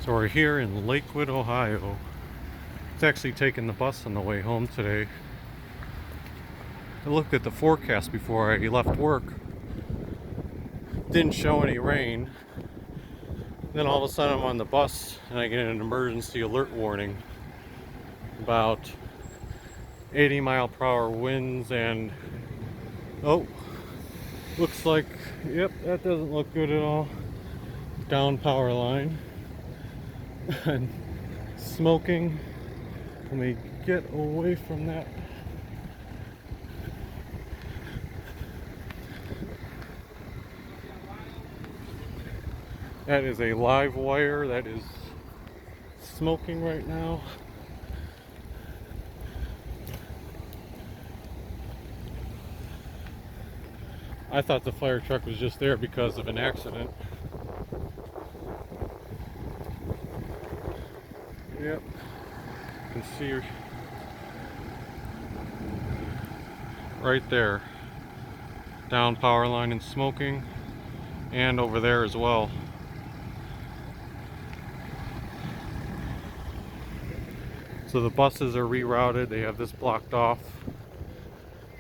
So we're here in Lakewood, Ohio. It's actually taking the bus on the way home today. I looked at the forecast before I left work. Didn't show any rain. Then all of a sudden I'm on the bus and I get an emergency alert warning about 80-mile-per-hour winds and oh, looks like, yep, that doesn't look good at all. Down power line and smoking. Let me get away from that. That is a live wire that is smoking right now. I thought the fire truck was just there because of an accident. Yep, you can see her right there. Down power line and smoking, and over there as well. So the buses are rerouted, they have this blocked off.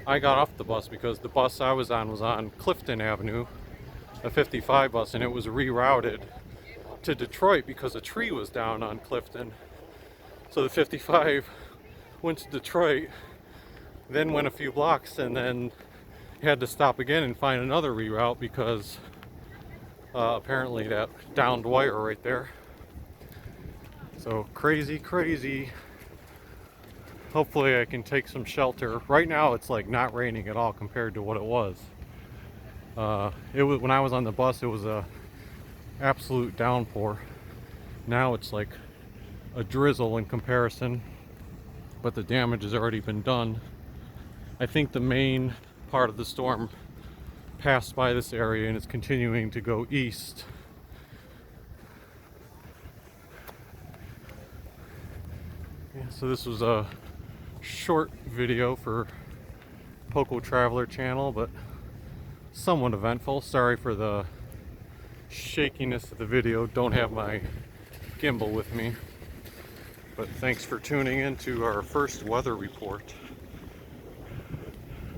I got off the bus because the bus I was on Clifton Avenue, a 55 bus, and it was rerouted to Detroit because a tree was down on Clifton. So the 55 went to Detroit, then went a few blocks, and then had to stop again and find another reroute because apparently that downed wire right there. So crazy. Hopefully I can take some shelter. Right now it's like not raining at all compared to what it was. It was when I was on the bus, it was a absolute downpour. Now it's like a drizzle in comparison, but the damage has already been done. I think the main part of the storm passed by this area and is continuing to go east. Yeah, so this was a short video for Poco Traveler channel, but somewhat eventful. Sorry for the shakiness of the video. Don't have my gimbal with me, but thanks for tuning in to our first weather report.